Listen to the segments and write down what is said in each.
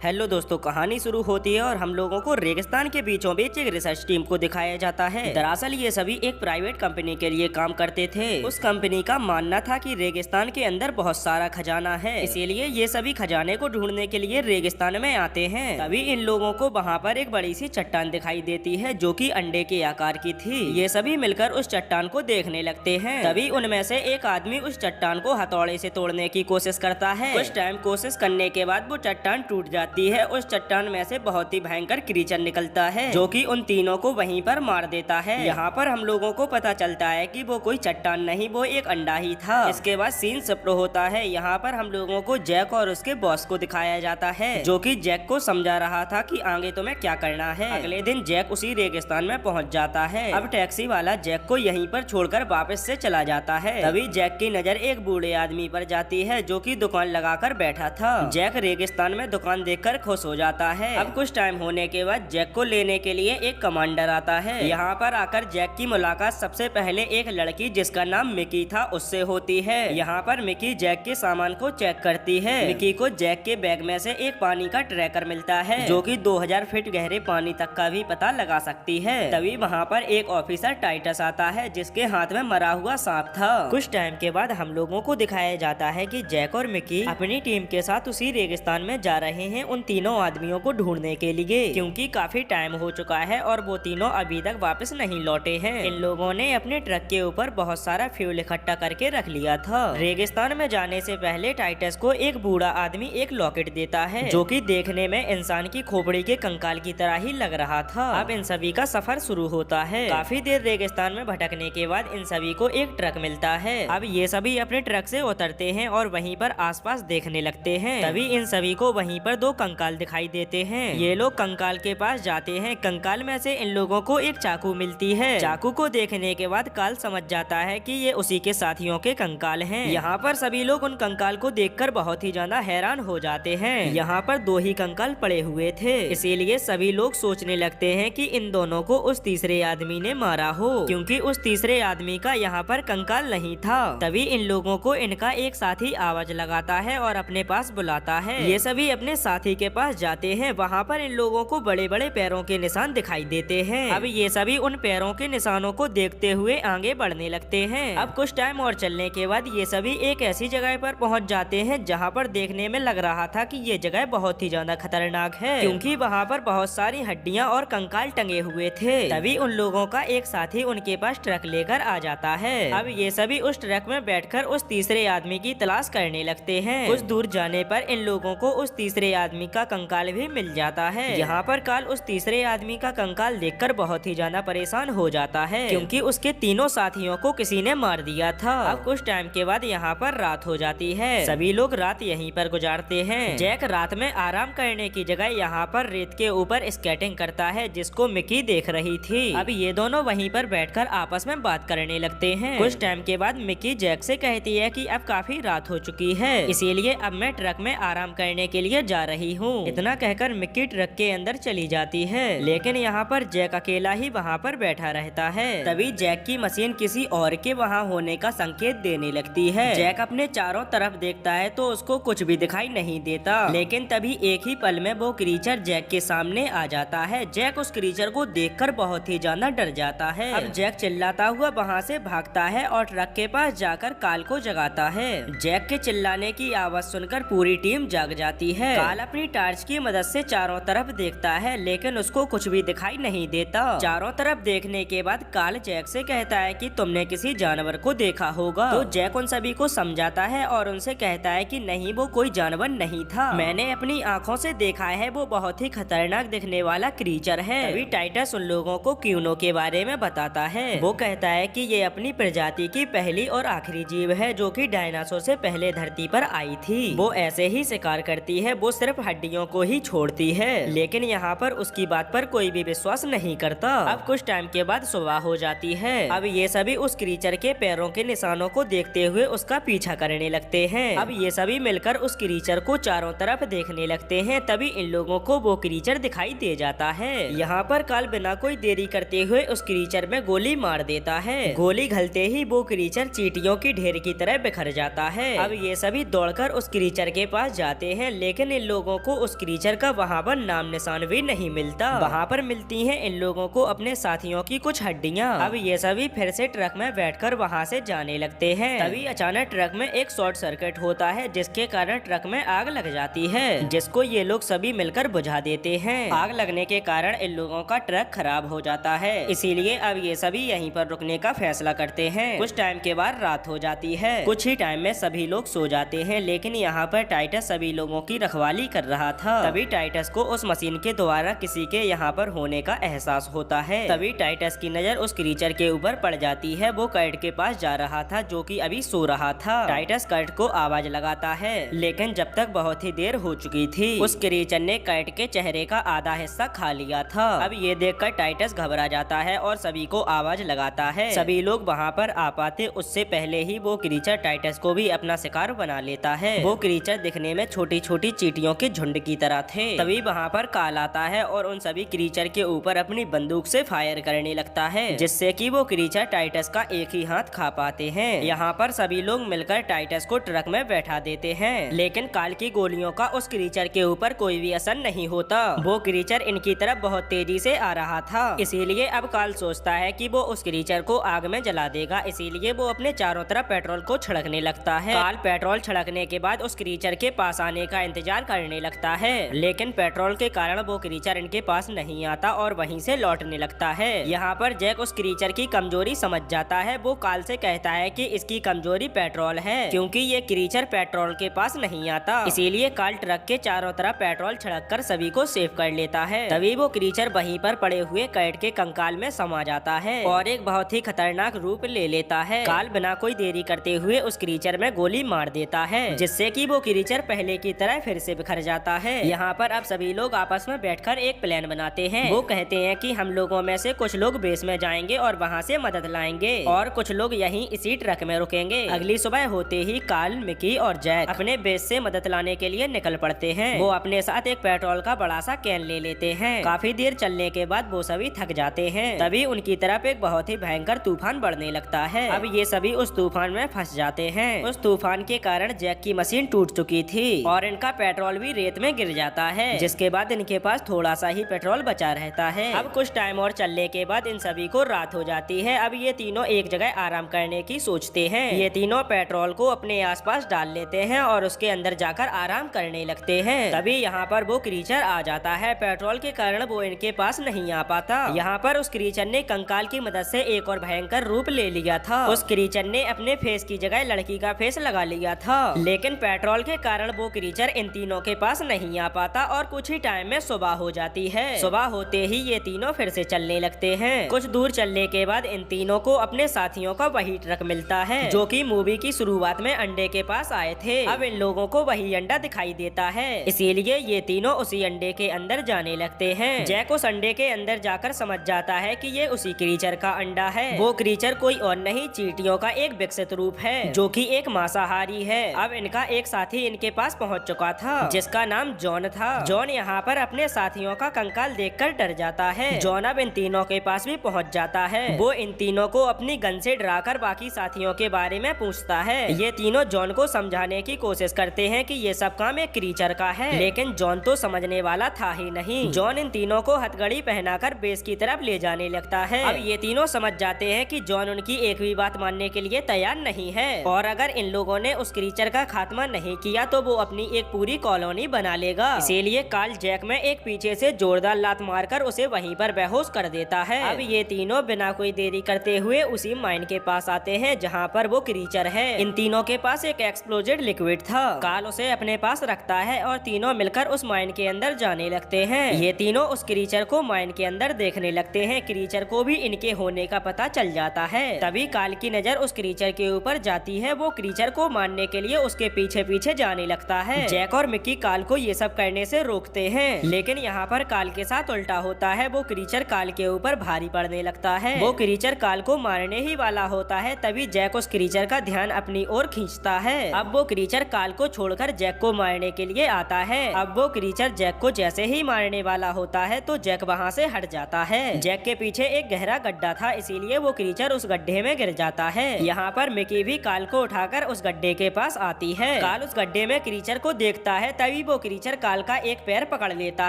Hello दोस्तों, कहानी शुरू होती है और हम लोगों को रेगिस्तान के बीचों बीच एक रिसर्च टीम को दिखाया जाता है। दरअसल ये सभी एक प्राइवेट कंपनी के लिए काम करते थे। उस कंपनी का मानना था कि रेगिस्तान के अंदर बहुत सारा खजाना है, इसीलिए ये सभी खजाने को ढूंढने के लिए रेगिस्तान में आते हैं। तभी इन लोगों को वहाँ पर एक बड़ी सी चट्टान दिखाई देती है जो कि अंडे के आकार की थी। ये सभी मिलकर उस चट्टान को देखने लगते हैं। तभी उनमें से एक आदमी उस चट्टान को हथौड़े से तोड़ने की कोशिश करता है। कुछ टाइम कोशिश करने के बाद वो चट्टान टूट जाती है। उस चट्टान में से बहुत ही भयंकर क्रीचर निकलता है जो कि उन तीनों को वहीं पर मार देता है। यहाँ पर हम लोगों को पता चलता है कि वो कोई चट्टान नहीं, वो एक अंडा ही था। इसके बाद सीन शिफ्ट होता है। यहाँ पर हम लोगों को जैक और उसके बॉस को दिखाया जाता है जो कि जैक को समझा रहा था कि आगे तुम्हें क्या करना है। अगले दिन जैक उसी रेगिस्तान में पहुँच जाता है। अब टैक्सी वाला जैक को यहीं पर छोड़कर वापस से चला जाता है। तभी जैक की नजर एक बूढ़े आदमी पर जाती है जो कि दुकान लगाकर बैठा था। जैक रेगिस्तान में दुकान देखकर खुश हो जाता है। अब कुछ टाइम होने के बाद जैक को लेने के लिए एक कमांडर आता है। यहाँ पर आकर जैक की मुलाकात सबसे पहले एक लड़की जिसका नाम मिकी था उससे होती है। यहाँ पर मिकी जैक के सामान को चेक करती है। मिकी को जैक के बैग में से एक पानी का ट्रैकर मिलता है जो कि 2000 फीट गहरे पानी तक का भी पता लगा सकती है। तभी वहाँ पर एक ऑफिसर टाइटस आता है जिसके हाथ में मरा हुआ सांप था। कुछ टाइम के बाद हम लोगों को दिखाया जाता है कि जैक और मिकी अपनी टीम के साथ उसी रेगिस्तान में जा रहे हैं उन तीनों आदमियों को ढूंढने के लिए, क्योंकि काफी टाइम हो चुका है और वो तीनों अभी तक वापस नहीं लौटे हैं। इन लोगों ने अपने ट्रक के ऊपर बहुत सारा फ्यूल इकट्ठा करके रख लिया था। रेगिस्तान में जाने से पहले टाइटस को एक बूढ़ा आदमी एक लॉकेट देता है जो कि देखने में इंसान की खोपड़ी के कंकाल की तरह ही लग रहा था। अब इन सभी का सफर शुरू होता है। काफी देर रेगिस्तान में भटकने के बाद इन सभी को एक ट्रक मिलता है। अब ये सभी अपने ट्रक से उतरते हैं और वहीं पर आसपास देखने लगते हैं। तभी इन सभी को वहीं पर दो कंकाल दिखाई देते हैं। ये लोग कंकाल के पास जाते हैं। कंकाल में से इन लोगों को एक चाकू मिलती है। चाकू को देखने के बाद काल समझ जाता है कि ये उसी के साथियों के कंकाल हैं। यहाँ पर सभी लोग उन कंकाल को देखकर बहुत ही ज्यादा हैरान हो जाते हैं। यहाँ पर दो ही कंकाल पड़े हुए थे, इसीलिए सभी लोग सोचने लगते हैं कि इन दोनों को उस तीसरे आदमी ने मारा हो, क्योंकि उस तीसरे आदमी का यहाँ पर कंकाल नहीं था। तभी इन लोगों को इनका एक साथी आवाज लगाता है और अपने पास बुलाता है। ये सभी अपने साथी के पास जाते हैं। वहाँ पर इन लोगों को बड़े बड़े पैरों के निशान दिखाई देते हैं। अब ये सभी उन पैरों के निशानों को देखते हुए आगे बढ़ने लगते हैं। अब कुछ टाइम और चलने के बाद ये सभी एक ऐसी जगह पर पहुँच जाते हैं जहाँ पर देखने में लग रहा था कि ये जगह बहुत ही ज्यादा खतरनाक है, क्योंकि वहाँ पर बहुत सारी हड्डियाँ और कंकाल टंगे हुए थे। तभी उन लोगों का एक साथी उनके पास ट्रक लेकर आ जाता है। अब ये सभी उस ट्रक में बैठकर उस तीसरे आदमी की तलाश करने लगते हैं। कुछ दूर जाने पर इन लोगों को उस तीसरे आदमी का कंकाल भी मिल जाता है। यहाँ पर काल उस तीसरे आदमी का कंकाल देखकर बहुत ही ज्यादा परेशान हो जाता है, क्योंकि उसके तीनों साथियों को किसी ने मार दिया था। अब कुछ टाइम के बाद यहाँ पर रात हो जाती है। सभी लोग रात यहीं पर गुजारते हैं। जैक रात में आराम करने की जगह यहाँ पर रेत के ऊपर स्केटिंग करता है, जिसको मिकी देख रही थी। अब ये दोनों वहीं पर बैठकर आपस में बात करने लगते हैं। कुछ टाइम के बाद मिकी जैक से कहती है कि अब काफी रात हो चुकी है, इसीलिए अब मैं ट्रक में आराम करने के लिए जा रही हूँ। इतना कहकर मिकी ट्रक के अंदर चली जाती है, लेकिन यहाँ पर जैक अकेला ही वहाँ पर बैठा रहता है। तभी जैक की मशीन किसी और के वहाँ होने का संकेत देने लगती है। जैक अपने चारों तरफ देखता है तो उसको कुछ भी दिखाई नहीं देता, लेकिन तभी एक ही पल में वो क्रीचर जैक के सामने आ जाता है। जैक उस क्रीचर को देखकर बहुत ही ज्यादा डर जाता है। अब जैक चिल्लाता हुआ वहाँ से भागता है और ट्रक के पास जाकर काल को जगाता है। जैक के चिल्लाने की आवाज सुनकर पूरी टीम जाग जाती है। काल अपनी टार्च की मदद से चारों तरफ देखता है, लेकिन उसको कुछ भी दिखाई नहीं देता। चारों तरफ देखने के बाद काल जैक से कहता है कि तुमने किसी जानवर को देखा होगा। तो जैक उन सभी को समझाता है और उनसे कहता है कि नहीं, वो कोई जानवर नहीं था, मैंने अपनी आंखों से देखा है, वो बहुत ही खतरनाक दिखने वाला क्रीचर है। तभी टाइटस उन लोगों को क्यूनो के बारे में बताता है। वो कहता है कि ये अपनी प्रजाति की पहली और आखिरी जीव है जो कि डायनासोर से पहले धरती पर आई थी। वो ऐसे ही शिकार करती है, वो सिर्फ हड्डियों को ही छोड़ती है, लेकिन यहाँ पर उसकी बात पर कोई भी विश्वास नहीं करता। अब कुछ टाइम के बाद सुबह हो जाती है। अब ये सभी उस क्रीचर के पैरों के निशानों को देखते हुए उसका पीछा करने लगते हैं। अब ये सभी मिलकर उस क्रीचर को चारों तरफ देखने लगते हैं। तभी इन लोगों को वो क्रीचर दिखाई दे जाता है। यहाँ पर काल बिना कोई देरी करते हुए उस क्रीचर में गोली मार देता है। गोली घलते ही वो क्रीचर चींटियों की ढेर की तरह बिखर जाता है। अब ये सभी दौड़कर उस क्रीचर के पास जाते हैं, लेकिन इन लोगों लोगों को उस क्रीचर का वहाँ पर नाम निशान भी नहीं मिलता। वहाँ पर मिलती हैं इन लोगों को अपने साथियों की कुछ हड्डियाँ। अब ये सभी फिर से ट्रक में बैठकर वहाँ से जाने लगते हैं। तभी अचानक ट्रक में एक शॉर्ट सर्किट होता है, जिसके कारण ट्रक में आग लग जाती है, जिसको ये लोग सभी मिलकर बुझा देते हैं। आग लगने के कारण इन लोगों का ट्रक खराब हो जाता है, इसीलिए अब ये सभी यहीं पर रुकने का फैसला करते हैं। कुछ टाइम के बाद रात हो जाती है। कुछ ही टाइम में सभी लोग सो जाते हैं, लेकिन यहाँ पर टाइटस सभी लोगों की रखवाली कर रहा था। तभी टाइटस को उस मशीन के द्वारा किसी के यहाँ पर होने का एहसास होता है। तभी टाइटस की नजर उस क्रीचर के ऊपर पड़ जाती है। वो कर्ट के पास जा रहा था, जो कि अभी सो रहा था। टाइटस कर्ट को आवाज लगाता है, लेकिन जब तक बहुत ही देर हो चुकी थी। उस क्रीचर ने कर्ट के चेहरे का आधा हिस्सा खा लिया था। अब ये देखकर टाइटस घबरा जाता है और सभी को आवाज लगाता है। सभी लोग वहाँ पर आ पाते उससे पहले ही वो क्रीचर टाइटस को भी अपना शिकार बना लेता है। वो क्रीचर दिखने में छोटी छोटी चींटियों के झुंड की तरह थे। तभी वहाँ पर काल आता है और उन सभी क्रीचर के ऊपर अपनी बंदूक से फायर करने लगता है, जिससे कि वो क्रीचर टाइटस का एक ही हाथ खा पाते हैं। यहाँ पर सभी लोग मिलकर टाइटस को ट्रक में बैठा देते हैं, लेकिन काल की गोलियों का उस क्रीचर के ऊपर कोई भी असर नहीं होता। वो क्रीचर इनकी तरफ बहुत तेजी से आ रहा था, इसीलिए अब काल सोचता है कि वो उस क्रीचर को आग में जला देगा, इसीलिए वो अपने चारों तरफ पेट्रोल को छिड़कने लगता है। काल पेट्रोल छिड़कने के बाद उस क्रीचर के पास आने का इंतजार करने लगता है, लेकिन पेट्रोल के कारण वो क्रीचर इनके पास नहीं आता और वहीं से लौटने लगता है। यहाँ पर जैक उस क्रीचर की कमजोरी समझ जाता है। वो काल से कहता है कि इसकी कमजोरी पेट्रोल है, क्योंकि ये क्रीचर पेट्रोल के पास नहीं आता। इसीलिए काल ट्रक के चारों तरफ पेट्रोल छिड़क कर सभी को सेव कर लेता है। तभी वो क्रीचर वहीं पर पड़े हुए कर्ट के कंकाल में समा जाता है और एक बहुत ही खतरनाक रूप ले लेता है। काल बिना कोई देरी करते हुए उस क्रीचर में गोली मार देता है, जिससे कि वो क्रीचर पहले की तरह फिर से बिखर जाता है। यहाँ पर अब सभी लोग आपस में बैठकर एक प्लान बनाते हैं। वो कहते हैं कि हम लोगों में से कुछ लोग बेस में जाएंगे और वहाँ से मदद लाएंगे और कुछ लोग यहीं इसी ट्रक में रुकेंगे। अगली सुबह होते ही काल, मिकी और जैक अपने बेस से मदद लाने के लिए निकल पड़ते हैं। वो अपने साथ एक पेट्रोल का बड़ा सा कैन ले लेते हैं। काफी देर चलने के बाद वो सभी थक जाते हैं। तभी उनकी तरफ एक बहुत ही भयंकर तूफान बढ़ने लगता है। अब ये सभी उस तूफान में फंस जाते हैं। उस तूफान के कारण जैक की मशीन टूट चुकी थी और इनका पेट्रोल भी रेत में गिर जाता है, जिसके बाद इनके पास थोड़ा सा ही पेट्रोल बचा रहता है। अब कुछ टाइम और चलने के बाद इन सभी को रात हो जाती है। अब ये तीनों एक जगह आराम करने की सोचते हैं। ये तीनों पेट्रोल को अपने आसपास डाल लेते हैं और उसके अंदर जाकर आराम करने लगते हैं। तभी यहाँ पर वो क्रीचर आ जाता है। पेट्रोल के कारण वो इनके पास नहीं आ पाता। यहाँ पर उस क्रीचर ने कंकाल की मदद से एक और भयंकर रूप ले लिया था। उस क्रीचर ने अपने फेस की जगह लड़की का फेस लगा लिया था, लेकिन पेट्रोल के कारण वो क्रीचर इन तीनों के पास नहीं आ पाता और कुछ ही टाइम में सुबह हो जाती है। सुबह होते ही ये तीनों फिर से चलने लगते हैं। कुछ दूर चलने के बाद इन तीनों को अपने साथियों का वही ट्रक मिलता है, जो कि मूवी की शुरुआत में अंडे के पास आए थे। अब इन लोगों को वही अंडा दिखाई देता है, इसीलिए ये तीनों उसी अंडे के अंदर जाने लगते हैं। जैक उस अंडे के अंदर जाकर समझ जाता है कि ये उसी क्रीचर का अंडा है। वो क्रीचर कोई और नहीं, चींटियों का एक विकसित रूप है, जो कि एक मांसाहारी है। अब इनका एक साथी इनके पास पहुंच चुका था, जिसका नाम जॉन था। जॉन यहाँ पर अपने साथियों का कंकाल देखकर डर जाता है। जॉन अब इन तीनों के पास भी पहुँच जाता है। वो इन तीनों को अपनी गन से डराकर बाकी साथियों के बारे में पूछता है। ये तीनों जॉन को समझाने की कोशिश करते हैं कि ये सब काम एक क्रीचर का है, लेकिन जॉन तो समझने वाला था ही नहीं। जॉन इन तीनों को हथकड़ी पहनाकर बेस की तरफ ले जाने लगता है। अब ये तीनों समझ जाते हैं कि जॉन उनकी एक भी बात मानने के लिए तैयार नहीं है और अगर इन लोगों ने उस क्रीचर का खात्मा नहीं किया तो वो अपनी एक पूरी कॉलोनी बना लेगा। इसीलिए काल जैक में एक पीछे से जोरदार लात मारकर उसे वहीं पर बेहोश कर देता है। अब ये तीनों बिना कोई देरी करते हुए उसी माइन के पास आते हैं जहाँ पर वो क्रीचर है। इन तीनों के पास एक एक्सप्लोजिव लिक्विड था। काल उसे अपने पास रखता है और तीनों मिलकर उस माइन के अंदर जाने लगते हैं। ये तीनों उस क्रीचर को माइन के अंदर देखने लगते हैं। क्रीचर को भी इनके होने का पता चल जाता है। तभी काल की नजर उस क्रीचर के ऊपर जाती है। वो क्रीचर को मारने के लिए उसके पीछे पीछे जाने लगता है। जैक और मिकी काल को ये सब करने से रोकते हैं, लेकिन यहाँ पर काल के साथ उल्टा होता है। वो क्रीचर काल के ऊपर भारी पड़ने लगता है। वो क्रीचर काल को मारने ही वाला होता है। तभी जैक उस क्रीचर का ध्यान अपनी ओर खींचता है। अब वो क्रीचर काल को छोड़कर जैक को मारने के लिए आता है। अब वो क्रीचर जैक को जैसे ही मारने वाला होता है तो जैक वहाँ से हट जाता है। जैक के पीछे एक गहरा गड्ढा था, इसीलिए वो क्रीचर उस गड्ढे में गिर जाता है। यहाँ पर मिकी भी काल को उठाकर उस गड्ढे के पास आती है। काल उस गड्ढे में क्रीचर को देखता है। तभी तभी वो क्रीचर काल का एक पैर पकड़ लेता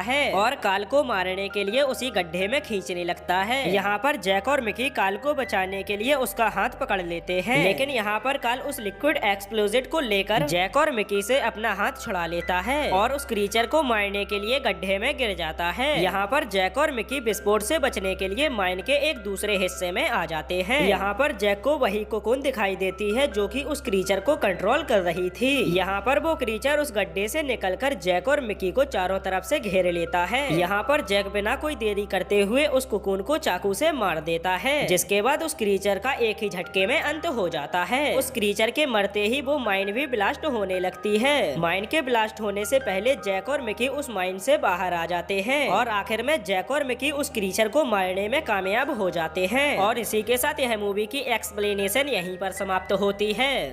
है और काल को मारने के लिए उसी गड्ढे में खींचने लगता है। यहाँ पर जैक और मिकी काल को बचाने के लिए उसका हाथ पकड़ लेते हैं, लेकिन यहाँ पर काल उस लिक्विड एक्सप्लोजिव को लेकर जैक और मिकी से अपना हाथ छुड़ा लेता है और उस क्रीचर को मारने के लिए गड्ढे में गिर जाता है। यहाँ पर जैक और मिकी विस्फोट से बचने के लिए माइन के एक दूसरे हिस्से में आ जाते हैं। यहाँ पर जैक को वही कोकून दिखाई देती है जो कि उस क्रीचर को कंट्रोल कर रही थी। यहाँ पर वो क्रीचर उस गड्ढे से निकलकर जैक और मिकी को चारों तरफ से घेर लेता है। यहाँ पर जैक बिना कोई देरी करते हुए उस कोकून को चाकू से मार देता है, जिसके बाद उस क्रीचर का एक ही झटके में अंत हो जाता है। उस क्रीचर के मरते ही वो माइन भी ब्लास्ट होने लगती है। माइन के ब्लास्ट होने से पहले जैक और मिकी उस माइन से बाहर आ जाते हैं और आखिर में जैक और मिकी उस क्रीचर को मारने में कामयाब हो जाते हैं। और इसी के साथ यह मूवी की एक्सप्लेनेशन यहीं पर समाप्त होती है।